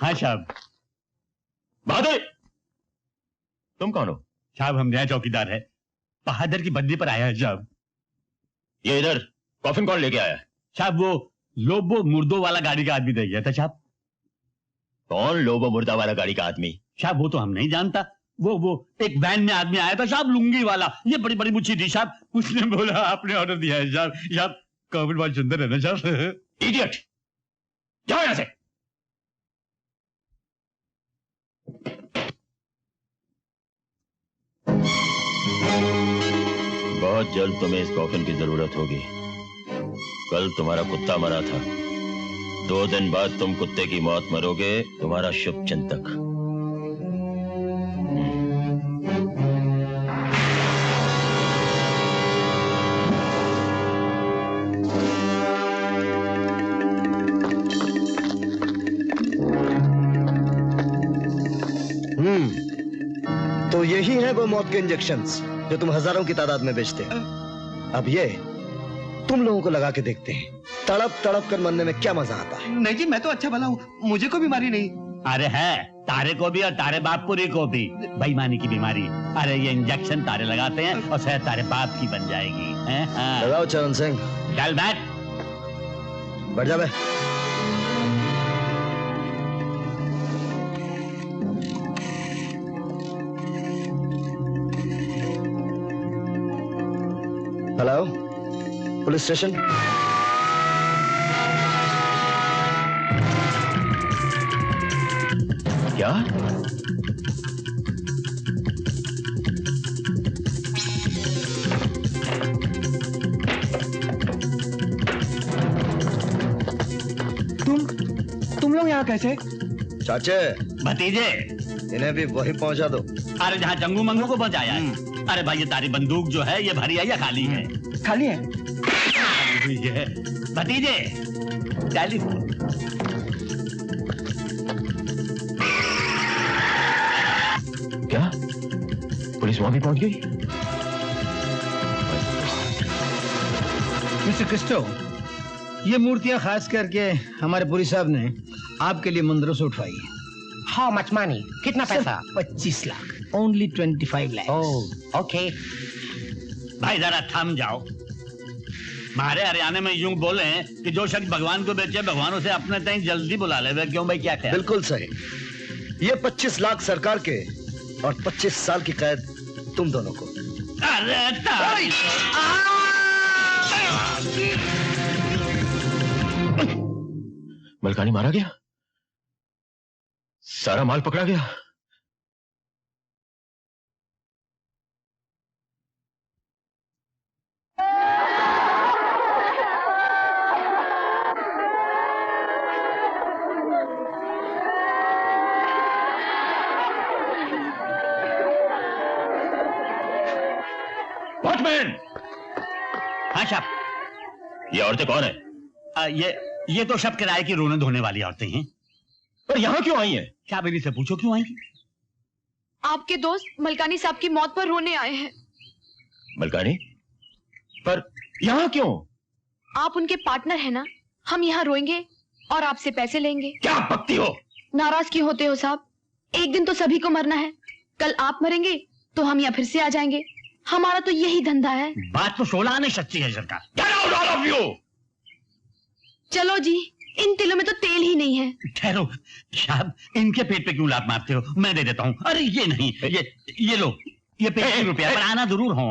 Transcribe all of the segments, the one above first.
हाँ साहब। बहादुर, तुम कौन हो? साहब हम नया चौकीदार है, बहादुर की बदली पर आया है साहब। ये इधर कॉफिन कौन लेके आया? साहब वो लोबो मुर्दों वाला गाड़ी का आदमी दे गया था साहब। कौन लोबो मुर्दा वाला गाड़ी का आदमी? साहब वो तो हम नहीं जानता। वो एक वैन में आदमी आया था साहब, लुंगी वाला, ये बड़ी बड़ी मुच्छी थी साहब। उसने बोला आपने ऑर्डर दिया है साहब। साहब कॉफिन बहुत सुंदर है ना साहब। इडियट, जाओ यहां से। बहुत जल्द तुम्हें इस कॉफिन की जरूरत होगी। कल तुम्हारा कुत्ता मरा था, 2 दिन बाद तुम कुत्ते की मौत मरोगे। तुम्हारा शुभ चिंतक। तो यही है वो मौत के इंजेक्शंस जो तुम हजारों की तादाद में बेचते हो। अब ये तुम लोगों को लगा के देखते हैं, तड़प तड़प कर मरने में क्या मजा आता है। नहीं जी, मैं तो अच्छा भला हूँ, मुझे कोई बीमारी नहीं। अरे है, तारे को भी और तारे बापपुरी को भी बेईमानी की बीमारी। अरे ये इंजेक्शन तारे लगाते हैं और शायद तारे बाप की बन जाएगी। हाँ। लगाओ चरण सिंह। चल बैठ। बढ़ जा बे। Hello, police station. क्या? तुम लोग यहाँ कैसे? चाचे, भतीजे, इन्हें भी वही पहुंचा दो। अरे जहाँ जंगू मंगू को पहुंचाया है। अरे भाई ये तारी बंदूक जो है ये भरी है या खाली है? खाली है। ये भतीजे, टेलीफोन। क्या पुलिस वहां भी पहुंच गई? मिस्टर क्रिस्टो, ये मूर्तियां खास करके हमारे पुरी साहब ने आपके लिए मंदिरों से उठवाई है। How much money? कितना पैसा? 25 lakh. Only 25 lakh. Oh okay. भाई जरा थम जाओ। हमारे हरियाणा में यूं बोले कि जो शख्स भगवान को बेचे भगवान उसे अपने तक जल्दी बुला ले। क्यों भाई, क्या ख्याल? बिल्कुल सही। ये 25 लाख सरकार के और 25 साल की कैद तुम दोनों को। अरे मलकानी मारा गया, सारा माल पकड़ा गया। वॉचमैन! हाँ साहब। ये औरतें कौन है? ये तो सब किराए की रोने धोने वाली औरतें हैं। पर यहाँ क्यों आई हैं? क्या बेबी से पूछो क्यों आई? आपके दोस्त मलकानी साहब की मौत पर रोने आए हैं। मलकानी? पर यहाँ क्यों? आप उनके पार्टनर हैं ना, हम यहाँ रोएंगे और आपसे पैसे लेंगे। क्या बकती हो? नाराज क्यों होते हो साहब? एक दिन तो सभी को मरना है। कल आप मरेंगे तो हम यहाँ फिर से आ जाएंगे। हमारा तो यही धंधा है। बात तो 16 आने सच्ची है सरकार। Get out all of you! चलो जी, इन तिलों में तो तेल ही नहीं है। ठहरो साहब, इनके पेट पे क्यों लात मारते हो? मैं दे देता हूँ। अरे ये नहीं, ये लो, ये 25 रुपया, पर आना जरूर हो।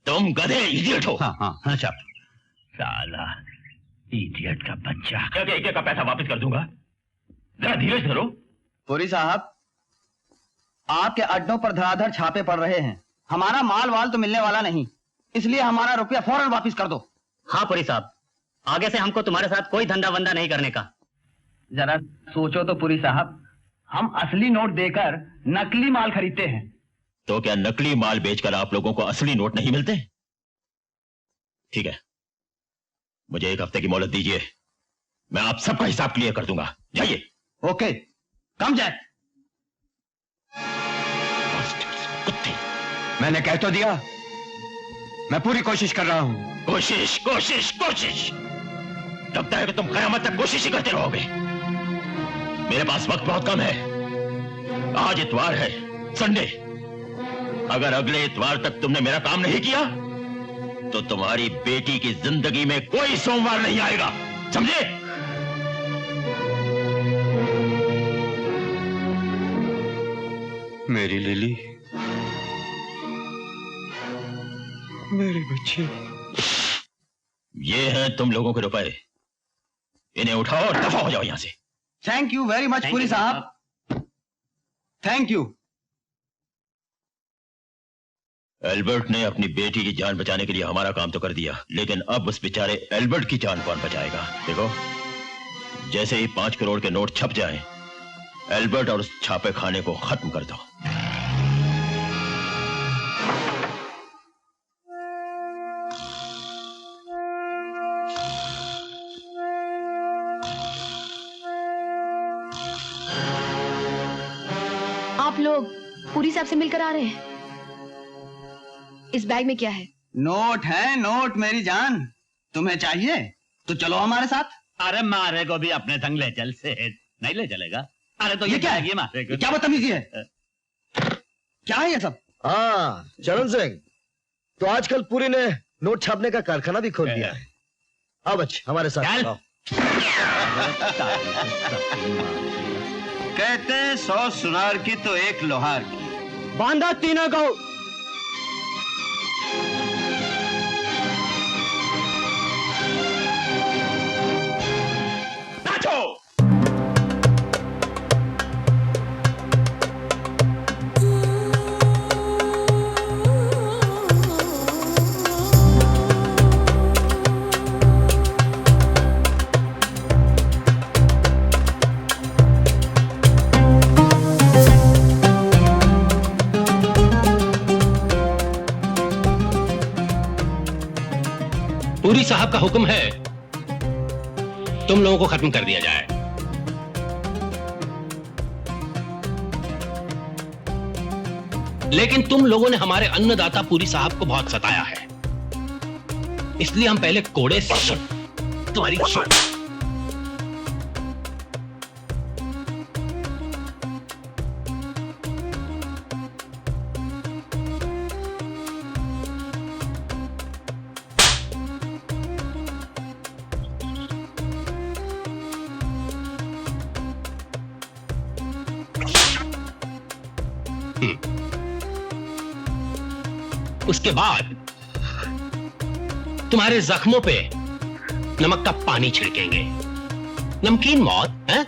तुम गधे इडियट हो। हाँ हाँ हाँ साहब। साला इडियट का बच्चा। एक का पैसा वापस कर दूंगा, जरा धीरज धरो। पुरी साहब, आपके अड्डों पर धड़ाधड़ छापे पड़ रहे हैं। हमारा माल वाल तो मिलने वाला नहीं, इसलिए हमारा रुपया फौरन वापस कर दो। हाँ पुरी साहब, आगे से हमको तुम्हारे साथ कोई धंधा वंदा नहीं करने का। जरा सोचो तो पुरी साहब, हम असली नोट देकर नकली माल खरीदते हैं। तो क्या नकली माल बेचकर आप लोगों को असली नोट नहीं मिलते? ठीक है, मुझे 1 हफ्ते की मोहलत दीजिए, मैं आप सबका हिसाब क्लियर कर दूंगा। जाइए। ओके, कम जाए। कुत्ते, मैंने कह तो दिया, मैं पूरी कोशिश कर रहा हूं। कोशिश कोशिश कोशिश। लगता है कि तुम कयामत तक कोशिश ही करते रहोगे। मेरे पास वक्त बहुत कम है। आज इतवार है, संडे। अगर अगले इतवार तक तुमने मेरा काम नहीं किया तो तुम्हारी बेटी की जिंदगी में कोई सोमवार नहीं आएगा, समझे? मेरी लिली, मेरी बच्ची। ये हैं तुम लोगों के रुपए। इन्हें उठाओ और दफा हो जाओ यहां से। Thank you very much Puri साहब, थैंक यू। एल्बर्ट ने अपनी बेटी की जान बचाने के लिए हमारा काम तो कर दिया, लेकिन अब उस बेचारे एल्बर्ट की जान कौन बचाएगा? देखो, जैसे ही 5 करोड़ के नोट छप जाएं, एल्बर्ट और उस छापे खाने को खत्म कर दो। आप लोग पुरी साहब से मिलकर आ रहे हैं? इस बैग में क्या है? नोट है, नोट मेरी जान। तुम्हें चाहिए तो चलो हमारे साथ। अरे मारे को भी अपने संग ले चल, से नहीं ले चलेगा? अरे तो ये क्या है? मारे को क्या बदतमीजी है? क्या है ये सब? हाँ चरण सिंह, तो आजकल पुरी ने नोट छापने का कारखाना भी खोल दिया है। अब अच्छा हमारे साथ चल। आओ। कहते 100 सुनार की तो 1 लोहार की। बांधा तीनों को। नाचो। पुरी साहब का हुक्म है तुम लोगों को खत्म कर दिया जाए। लेकिन तुम लोगों ने हमारे अन्नदाता पुरी साहब को बहुत सताया है, इसलिए हम पहले कोड़े से तुम्हारी उसके बाद तुम्हारे जख्मों पे नमक का पानी छिड़केंगे। नमकीन मौत है?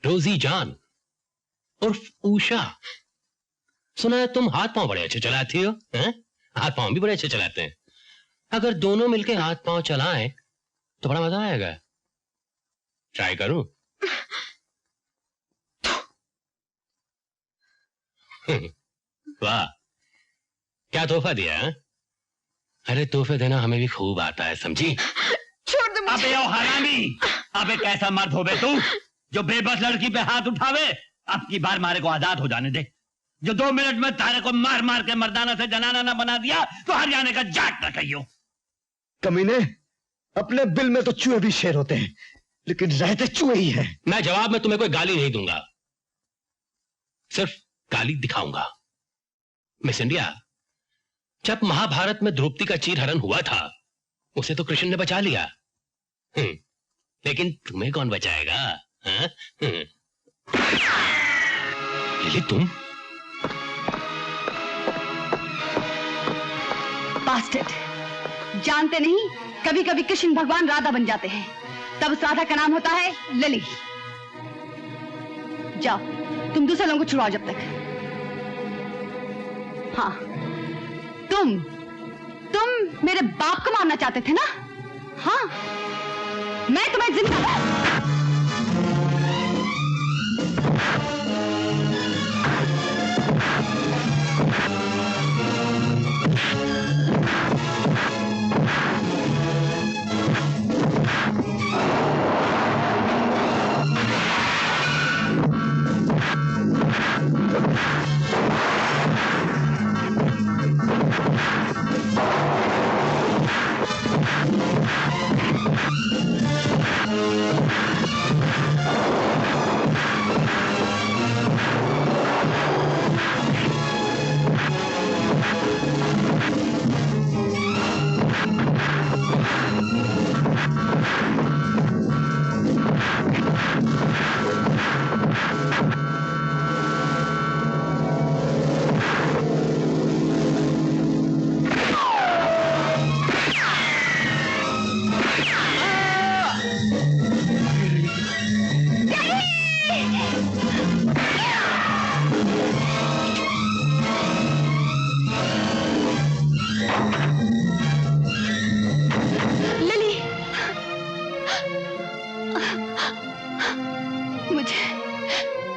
रोजी जान उर्फ उषा, सुना है तुम हाथ पांव बड़े अच्छे चलाती हो, हैं? हाथ पांव भी बड़े अच्छे चलाते हैं। अगर दोनों मिलके हाथ पांव चलाएं तो बड़ा मजा आएगा। ट्राई करूं? वाह, क्या तोहफा दिया है? अरे तोहफे देना हमें भी खूब आता है, समझी? छोड़ दो मुझे। अबे ओ हरामी, अबे कैसा मर्द हो बे तू जो बेबस लड़की पे हाथ उठावे? अब की बार मारे को आजाद हो जाने दे। जो 2 मिनट में तारे को मार मार के मर्दाना से जनाना ना बना दिया तो हरियाणे का जाट न कहियो। कमीने, अपने बिल में तो चूहे भी शेर होते हैं, लेकिन रहते चूहे ही हैं। मैं जवाब में तुम्हें कोई गाली नहीं दूंगा, सिर्फ गाली दिखाऊंगा। मिस इंडिया, जब महाभारत में द्रौपदी का चीरहरण हुआ था उसे तो कृष्ण ने बचा लिया। लेकिन तुम्हें कौन बचाएगा? हाँ? लिली तुम? बास्टर्ड, जानते नहीं कभी कभी कृष्ण भगवान राधा बन जाते हैं, तब उस राधा का नाम होता है लिली। जाओ तुम दूसरे लोगों को छुड़ाओ जब तक। हाँ, तुम मेरे बाप को मारना चाहते थे ना? हाँ, मैं तुम्हें जिंदा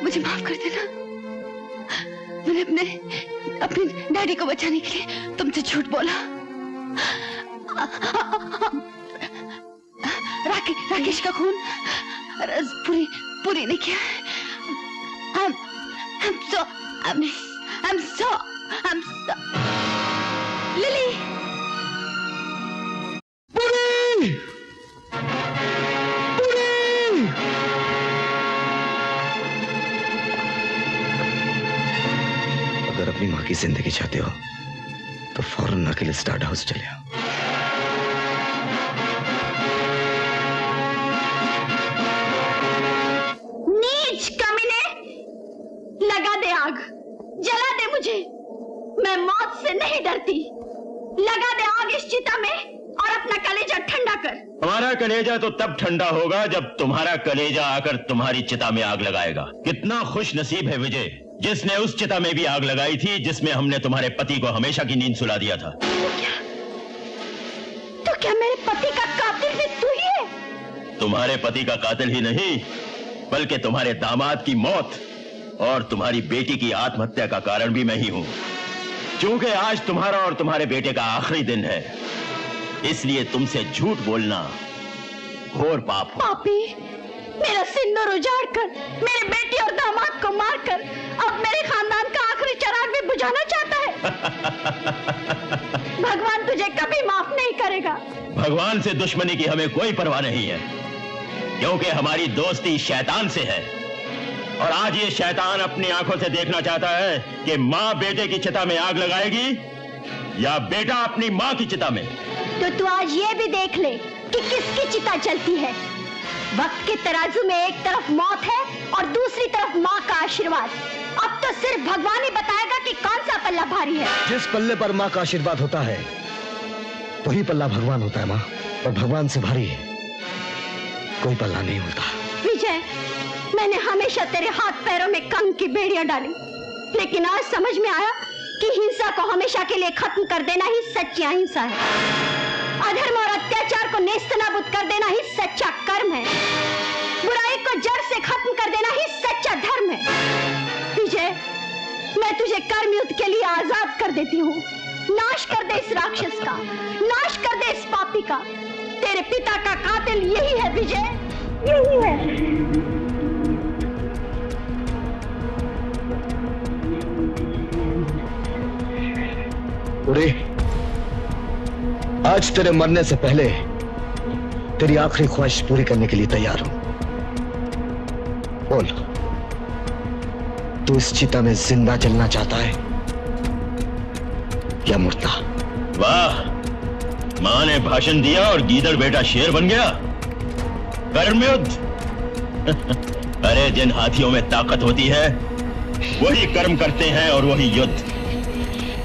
मुझे माफ कर देना। मैंने अपने डैडी को बचाने के लिए तुमसे झूठ बोला। राकेश का खून पूरी नहीं किया। I'm so lily. अगर अपनी माँ की जिंदगी चाहते हो तो फौरन अकेले स्टार्ट हाउस चले आओ। नीच कमीने, लगा दे आग, जला दे मुझे। मैं मौत से नहीं डरती। लगा दे आग इस चिता में और अपना कलेजा ठंडा कर। हमारा कलेजा तो तब ठंडा होगा जब तुम्हारा कलेजा आकर तुम्हारी चिता में आग लगाएगा। कितना खुश नसीब है विजय, जिसने उस चिता में भी आग लगाई थी जिसमें हमने तुम्हारे पति को हमेशा की नींद सुला दिया था। तो क्या मेरे पति का कातिल भी तू ही है? तुम्हारे पति का कातिल ही नहीं, बल्कि तुम्हारे दामाद की मौत और तुम्हारी बेटी की आत्महत्या का कारण भी मैं ही हूं। क्योंकि आज तुम्हारा और तुम्हारे बेटे का आखिरी दिन है, इसलिए तुमसे झूठ बोलना घोर पाप हो। पापी, मेरा सिंदूर उजाड़ कर, मेरे बेटी और दामाद को मारकर अब मेरे खानदान का आखिरी चिराग भी बुझाना चाहता है। भगवान तुझे कभी माफ नहीं करेगा। भगवान से दुश्मनी की हमें कोई परवाह नहीं है, क्योंकि हमारी दोस्ती शैतान से है। और आज ये शैतान अपनी आंखों से देखना चाहता है कि माँ बेटे की चिता में आग लगाएगी या बेटा अपनी माँ की चिता में। तो तू आज ये भी देख ले कि किसकी चिता चलती है। वक्त के तराजू में एक तरफ मौत है और दूसरी तरफ माँ का आशीर्वाद। अब तो सिर्फ भगवान ही बताएगा कि कौन सा पल्ला भारी है। जिस पल्ले पर माँ का आशीर्वाद होता है वही पल्ला भगवान होता है माँ, और भगवान से भारी है कोई पल्ला नहीं होता। विजय, मैंने हमेशा तेरे हाथ पैरों में कंग की बेड़ियां डाली, लेकिन आज समझ में आया कि हिंसा को हमेशा के लिए खत्म कर देना ही सच्ची अहिंसा है। अधर्म और अत्याचार को नेस्तनाबूद कर देना ही सच्चा कर्म है। बुराई को जड़ से खत्म कर देना ही सच्चा धर्म है। विजय, मैं तुझे कर्म युद्ध के लिए आजाद कर देती हूँ। नाश कर दे इस राक्षस का, नाश कर दे इस पापी का। तेरे पिता का कातिल यही है विजय, यही है। उरे, आज तेरे मरने से पहले तेरी आखिरी ख्वाहिश पूरी करने के लिए तैयार हूं। बोल, तू इस चिता में जिंदा जलना चाहता है या मुर्दा? वाह, मां ने भाषण दिया और गीदड़ बेटा शेर बन गया। कर्म युद्ध। अरे जिन हाथियों में ताकत होती है वही कर्म करते हैं और वही युद्ध।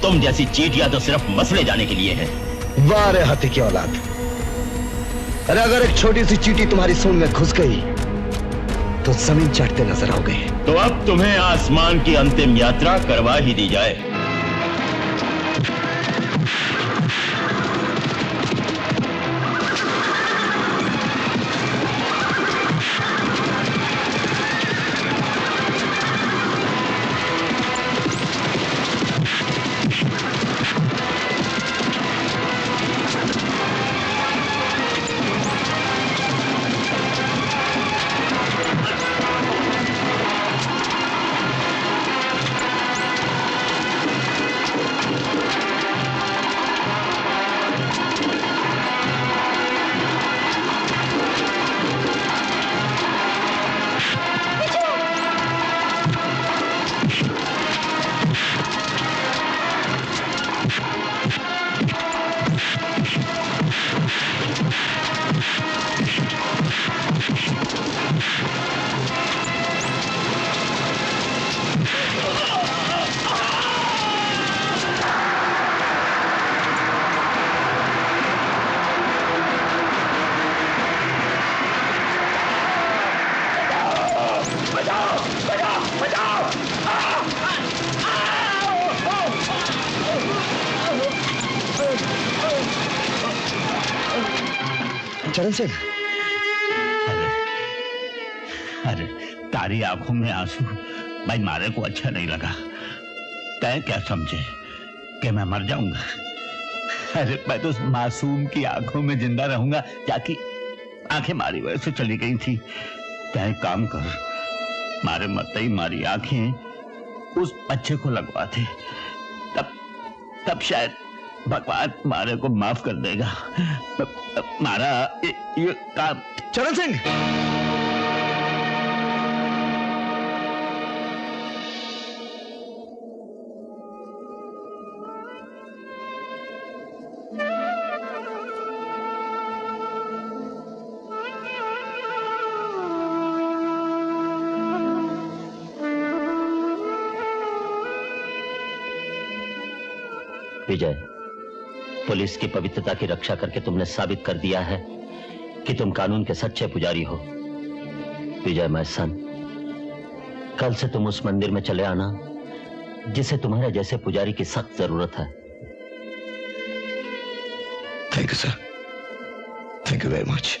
तुम जैसी चीटियां तो सिर्फ मसले जाने के लिए हैं। वाह रे हाथी की औलाद। अरे अगर एक छोटी सी चींटी तुम्हारी सूंड में घुस गई तो जमीन चाटते नजर आओगे। तो अब तुम्हें आसमान की अंतिम यात्रा करवा ही दी जाए। चरण सिंह, अरे तारी आंखों में आंसू भाई मारे को अच्छा नहीं लगा। तय क्या समझे कि मैं मर जाऊंगा? अरे मैं तो मासूम की आंखों में जिंदा रहूंगा, जाकि आंखें मारी वजह से चली गई थी। तय काम कर, मारे मत ही मारी आंखें उस बच्चे को लगवा थे, तब शायद भगवान मारे को माफ कर देगा। मारा ये काम। चरण सिंह, विजय, पुलिस की पवित्रता की रक्षा करके तुमने साबित कर दिया है कि तुम कानून के सच्चे पुजारी हो। विजय माय सन, कल से तुम उस मंदिर में चले आना जिसे तुम्हारे जैसे पुजारी की सख्त जरूरत है। Thank you sir, thank you very much.